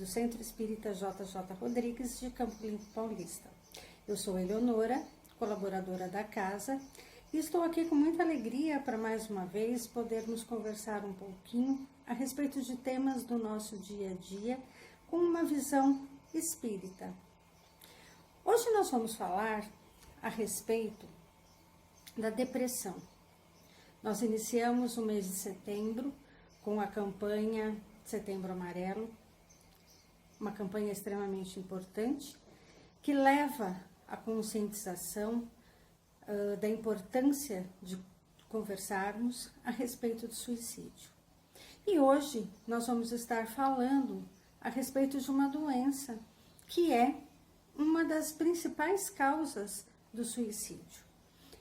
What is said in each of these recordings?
do Centro Espírita JJ Rodrigues de Campo Limpo Paulista. Eu sou Eleonora, colaboradora da casa, e estou aqui com muita alegria para mais uma vez podermos conversar um pouquinho a respeito de temas do nosso dia a dia com uma visão espírita. Hoje nós vamos falar a respeito da depressão. Nós iniciamos o mês de setembro com a campanha Setembro Amarelo, uma campanha extremamente importante que leva à conscientização da importância de conversarmos a respeito do suicídio. E hoje nós vamos estar falando a respeito de uma doença que é uma das principais causas do suicídio.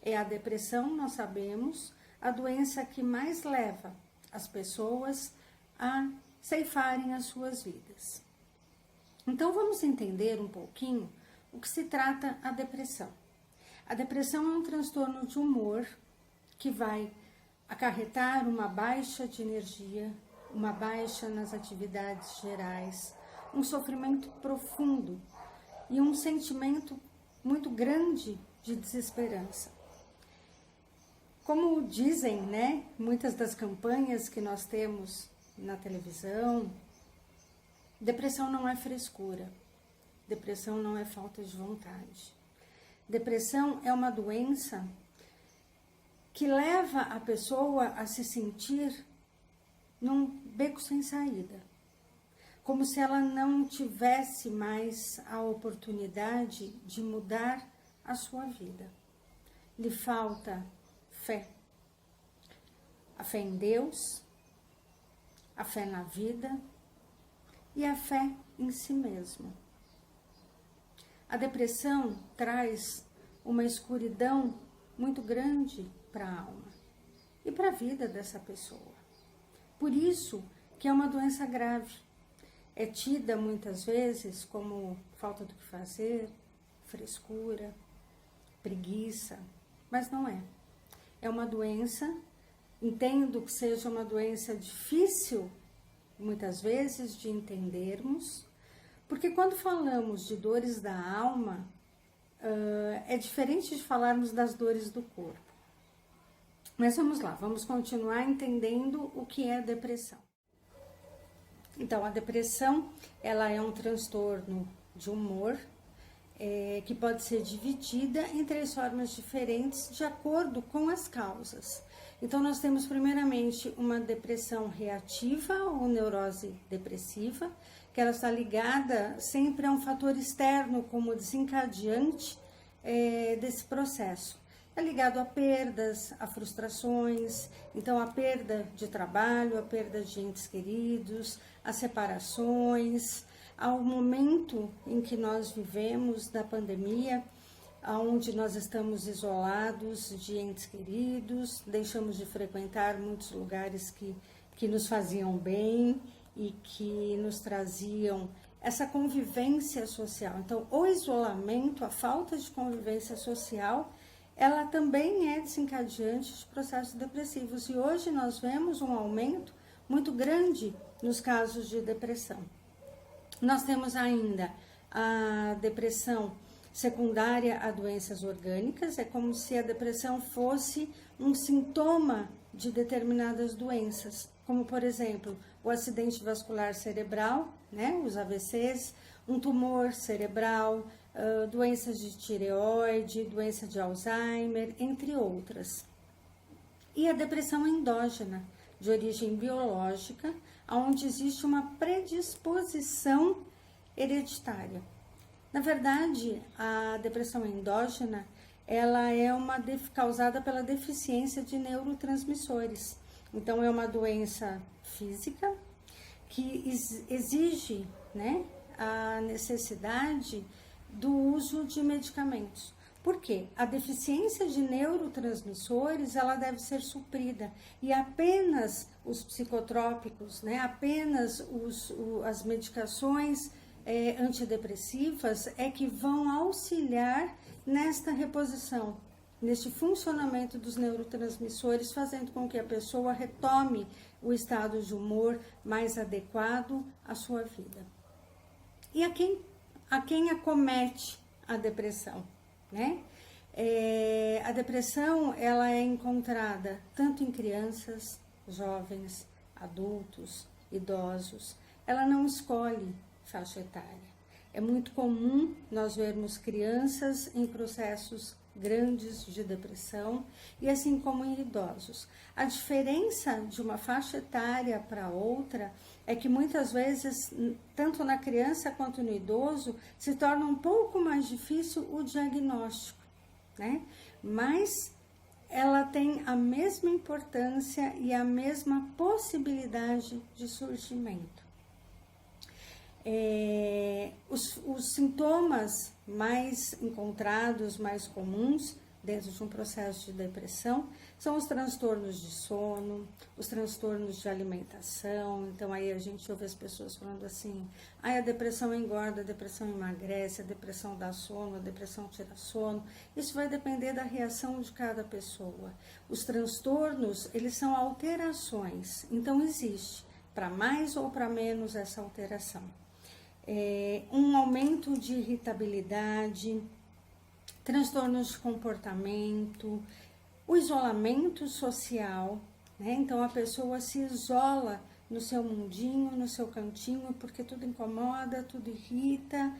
É a depressão, nós sabemos, a doença que mais leva as pessoas a ceifarem as suas vidas. Então vamos entender um pouquinho o que se trata a depressão. A depressão é um transtorno de humor que vai acarretar uma baixa de energia, uma baixa nas atividades gerais, um sofrimento profundo e um sentimento muito grande de desesperança. Como dizem, muitas das campanhas que nós temos na televisão, depressão não é frescura, depressão não é falta de vontade. Depressão é uma doença que leva a pessoa a se sentir num beco sem saída, como se ela não tivesse mais a oportunidade de mudar a sua vida. Lhe falta fé, a fé em Deus, a fé na vida e a fé em si mesmo. A depressão traz uma escuridão muito grande para a alma e para a vida dessa pessoa. Por isso que é uma doença grave. É tida muitas vezes como falta do que fazer, frescura, preguiça, mas não é. É uma doença, entendo que seja uma doença difícil, muitas vezes, de entendermos, porque quando falamos de dores da alma, é diferente de falarmos das dores do corpo. Mas vamos lá, vamos continuar entendendo o que é a depressão. Então, a depressão, ela é um transtorno de humor, que pode ser dividida em 3 formas diferentes de acordo com as causas. Então, nós temos primeiramente uma depressão reativa ou neurose depressiva, que ela está ligada sempre a um fator externo como desencadeante desse processo. É ligado a perdas, a frustrações, então a perda de trabalho, a perda de entes queridos, as separações, ao momento em que nós vivemos da pandemia, onde nós estamos isolados de entes queridos, deixamos de frequentar muitos lugares que nos faziam bem e que nos traziam essa convivência social. Então, o isolamento, a falta de convivência social, ela também é desencadeante de processos depressivos. E hoje nós vemos um aumento muito grande nos casos de depressão. Nós temos ainda a depressão secundária a doenças orgânicas, é como se a depressão fosse um sintoma de determinadas doenças, como por exemplo, o acidente vascular cerebral, os AVCs, um tumor cerebral, doenças de tireoide, doença de Alzheimer, entre outras. E a depressão endógena, de origem biológica, onde existe uma predisposição hereditária. Na verdade, a depressão endógena, ela é causada pela deficiência de neurotransmissores. Então, é uma doença física que exige, a necessidade do uso de medicamentos. Por quê? A deficiência de neurotransmissores, ela deve ser suprida e apenas os psicotrópicos, apenas as medicações antidepressivas é que vão auxiliar nesta reposição, neste funcionamento dos neurotransmissores, fazendo com que a pessoa retome o estado de humor mais adequado à sua vida. e a quem acomete a depressão, né? A depressão, ela é encontrada tanto em crianças, jovens, adultos, idosos. Ela não escolhe faixa etária. É muito comum nós vermos crianças em processos grandes de depressão e assim como em idosos. A diferença de uma faixa etária para outra é que muitas vezes, tanto na criança quanto no idoso, se torna um pouco mais difícil o diagnóstico, né? Mas ela tem a mesma importância e a mesma possibilidade de surgimento. Os sintomas mais encontrados, mais comuns dentro de um processo de depressão são os transtornos de sono, os transtornos de alimentação. Então aí a gente ouve as pessoas falando assim: a depressão engorda, a depressão emagrece, a depressão dá sono, a depressão tira sono. Isso vai depender da reação de cada pessoa. Os transtornos, eles são alterações, então existe para mais ou para menos essa alteração. Um aumento de irritabilidade, transtornos de comportamento, o isolamento social, né? Então a pessoa se isola no seu mundinho, no seu cantinho, porque tudo incomoda, tudo irrita,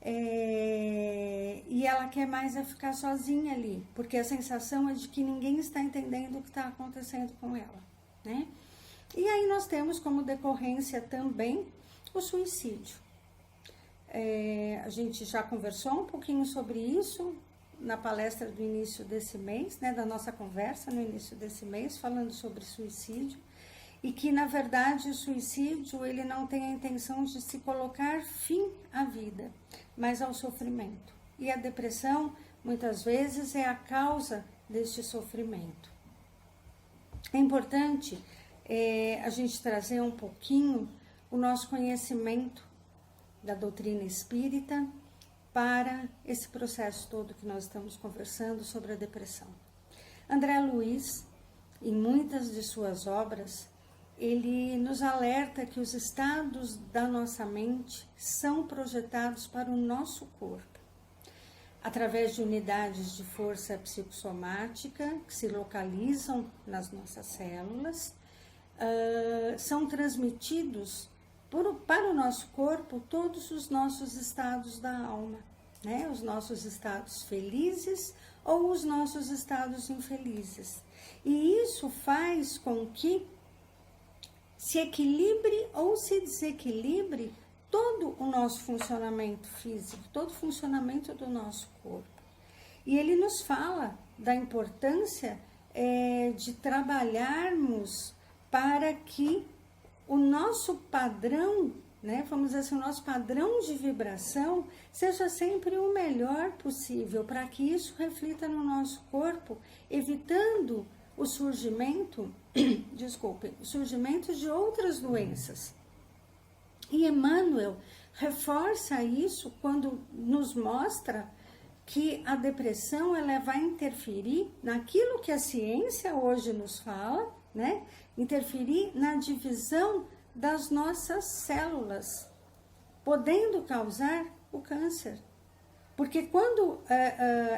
e ela quer mais é ficar sozinha ali, porque a sensação é de que ninguém está entendendo o que está acontecendo com ela, né? E aí nós temos como decorrência também o suicídio. A gente já conversou um pouquinho sobre isso na palestra do início desse mês, né, da nossa conversa no início desse mês, falando sobre suicídio, e que, na verdade, o suicídio, ele não tem a intenção de se colocar fim à vida, mas ao sofrimento. E a depressão, muitas vezes, é a causa deste sofrimento. É importante a gente trazer um pouquinho o nosso conhecimento da doutrina espírita para esse processo todo que nós estamos conversando sobre a depressão. André Luiz, em muitas de suas obras, ele nos alerta que os estados da nossa mente são projetados para o nosso corpo, através de unidades de força psicossomática que se localizam nas nossas células, são transmitidos para o nosso corpo todos os nossos estados da alma, né? Os nossos estados felizes ou os nossos estados infelizes. E isso faz com que se equilibre ou se desequilibre todo o nosso funcionamento físico, todo o funcionamento do nosso corpo. E ele nos fala da importância de trabalharmos para que o nosso padrão, né, vamos dizer assim, o nosso padrão de vibração seja sempre o melhor possível, para que isso reflita no nosso corpo, evitando o surgimento, o surgimento de outras doenças. E Emmanuel reforça isso quando nos mostra que a depressão ela vai interferir naquilo que a ciência hoje nos fala, né? Interferir na divisão das nossas células, podendo causar o câncer. Porque quando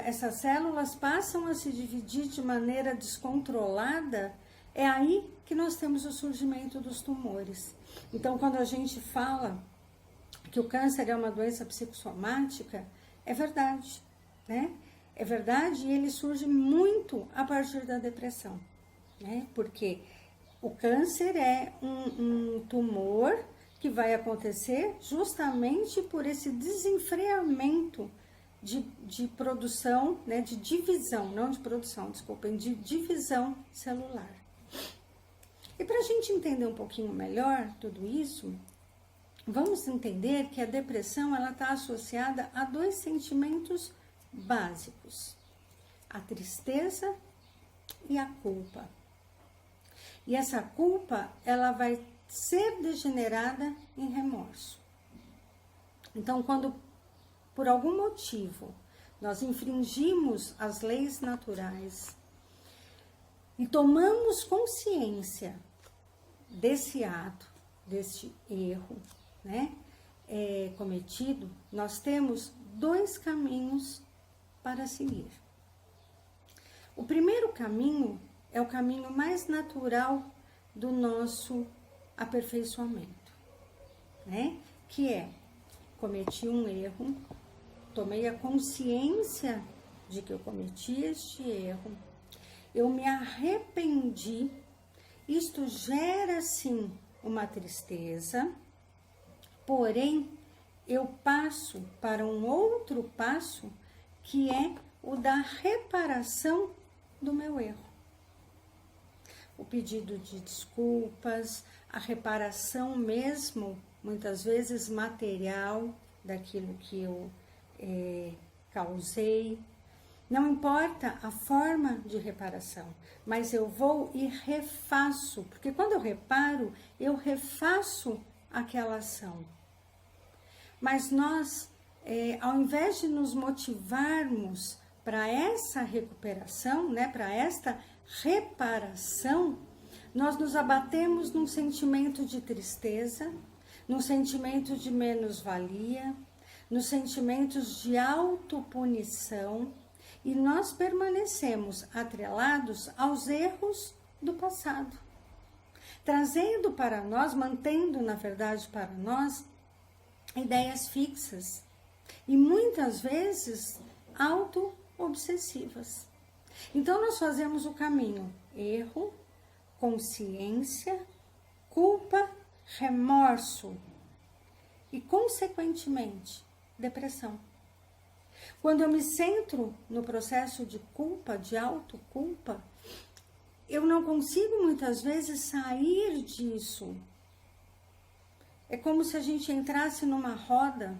essas células passam a se dividir de maneira descontrolada, é aí que nós temos o surgimento dos tumores. Então, quando a gente fala que o câncer é uma doença psicossomática, é verdade, né? É verdade, e ele surge muito a partir da depressão, né? Porque o câncer é um tumor que vai acontecer justamente por esse desenfreamento de produção, né, de divisão, não de produção, desculpem, de divisão celular. E para a gente entender um pouquinho melhor tudo isso, vamos entender que a depressão ela está associada a dois sentimentos básicos: a tristeza e a culpa. E essa culpa, ela vai ser degenerada em remorso. Então, quando por algum motivo nós infringimos as leis naturais e tomamos consciência desse ato, deste erro, né? cometido, nós temos 2 caminhos para seguir. O primeiro caminho é o caminho mais natural do nosso aperfeiçoamento, né? Que é, cometi um erro, tomei a consciência de que eu cometi este erro, eu me arrependi, isto gera sim uma tristeza, porém eu passo para um outro passo que é o da reparação do meu erro. O pedido de desculpas, a reparação mesmo, muitas vezes material, daquilo que eu causei. Não importa a forma de reparação, mas eu vou e refaço, porque quando eu reparo, eu refaço aquela ação. Mas nós, ao invés de nos motivarmos para essa recuperação, né, para esta reparação, nós nos abatemos num sentimento de tristeza, num sentimento de menos-valia, nos sentimentos de autopunição, e nós permanecemos atrelados aos erros do passado, trazendo para nós, mantendo na verdade para nós, ideias fixas e muitas vezes auto-obsessivas. Então nós fazemos o caminho erro, consciência, culpa, remorso e, consequentemente, depressão. Quando eu me centro no processo de culpa, de autoculpa, eu não consigo muitas vezes sair disso. É como se a gente entrasse numa roda,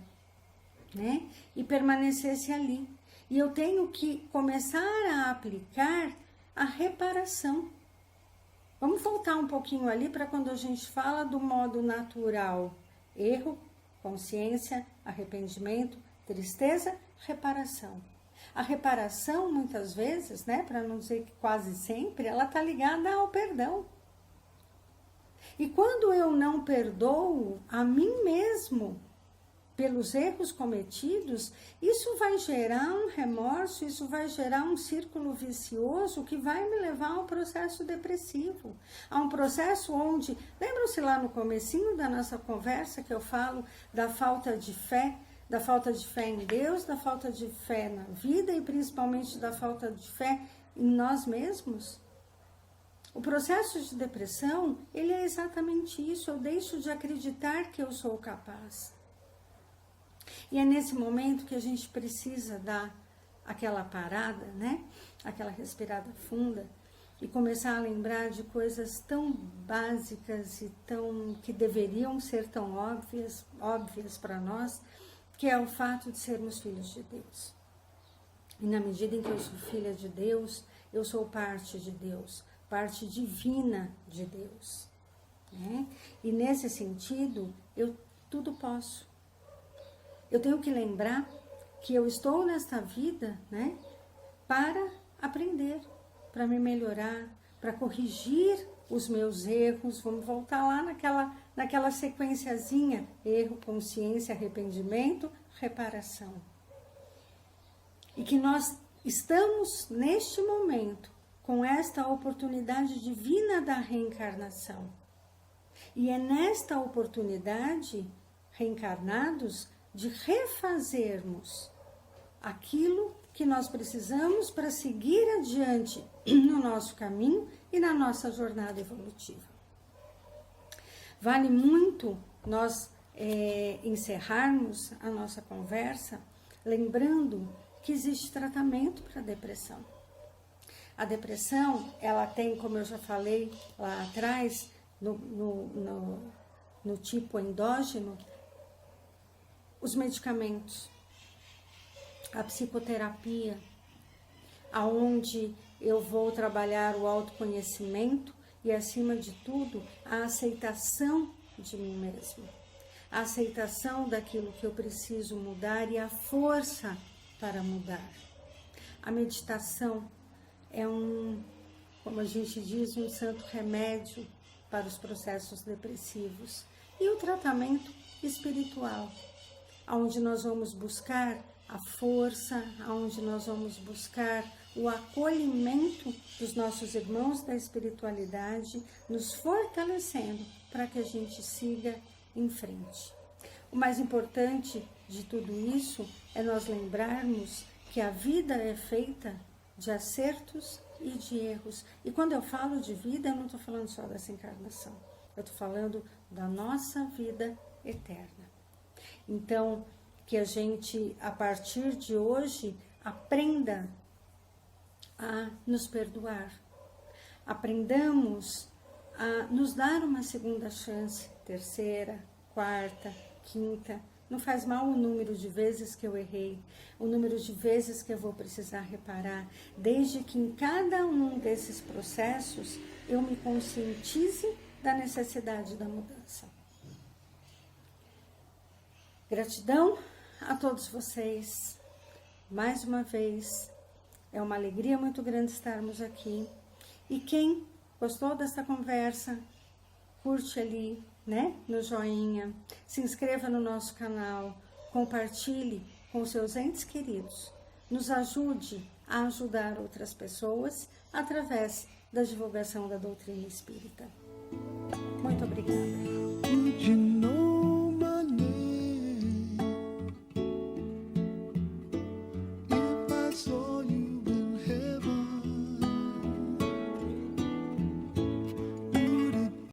né, e permanecesse ali. E eu tenho que começar a aplicar a reparação. Vamos voltar um pouquinho ali para quando a gente fala do modo natural. Erro, consciência, arrependimento, tristeza, reparação. A reparação, muitas vezes, né, para não dizer que quase sempre, ela está ligada ao perdão. E quando eu não perdoo a mim mesmo pelos erros cometidos, isso vai gerar um remorso, isso vai gerar um círculo vicioso que vai me levar a um processo depressivo, a um processo onde, lembram-se lá no comecinho da nossa conversa que eu falo da falta de fé em Deus, da falta de fé na vida e principalmente da falta de fé em nós mesmos? O processo de depressão, ele é exatamente isso, eu deixo de acreditar que eu sou capaz. E é nesse momento que a gente precisa dar aquela parada, né? Aquela respirada funda e começar a lembrar de coisas tão básicas e que deveriam ser tão óbvias para nós, que é o fato de sermos filhos de Deus. E na medida em que eu sou filha de Deus, eu sou parte de Deus, parte divina de Deus, né? E nesse sentido, eu tudo posso. Eu tenho que lembrar que eu estou nesta vida, né, para aprender, para me melhorar, para corrigir os meus erros. Vamos voltar lá naquela sequenciazinha: erro, consciência, arrependimento, reparação. E que nós estamos neste momento com esta oportunidade divina da reencarnação. E é nesta oportunidade, reencarnados, de refazermos aquilo que nós precisamos para seguir adiante no nosso caminho e na nossa jornada evolutiva. Vale muito nós encerrarmos a nossa conversa lembrando que existe tratamento para a depressão. A depressão, ela tem, como eu já falei lá atrás, no tipo endógeno, os medicamentos, a psicoterapia, aonde eu vou trabalhar o autoconhecimento e, acima de tudo, a aceitação de mim mesma, a aceitação daquilo que eu preciso mudar e a força para mudar. A meditação é como a gente diz, um santo remédio para os processos depressivos. E o tratamento espiritual, onde nós vamos buscar a força, onde nós vamos buscar o acolhimento dos nossos irmãos da espiritualidade, nos fortalecendo para que a gente siga em frente. O mais importante de tudo isso é nós lembrarmos que a vida é feita de acertos e de erros. E quando eu falo de vida, eu não estou falando só dessa encarnação. Eu estou falando da nossa vida eterna. Então, que a gente, a partir de hoje, aprenda a nos perdoar. Aprendamos a nos dar uma segunda chance, terceira, quarta, quinta. Não faz mal o número de vezes que eu errei, o número de vezes que eu vou precisar reparar, desde que em cada um desses processos eu me conscientize da necessidade da mudança. Gratidão a todos vocês. Mais uma vez, é uma alegria muito grande estarmos aqui. E quem gostou dessa conversa, curte ali, né, no joinha, se inscreva no nosso canal, compartilhe com seus entes queridos, nos ajude a ajudar outras pessoas através da divulgação da doutrina espírita. Muito obrigada.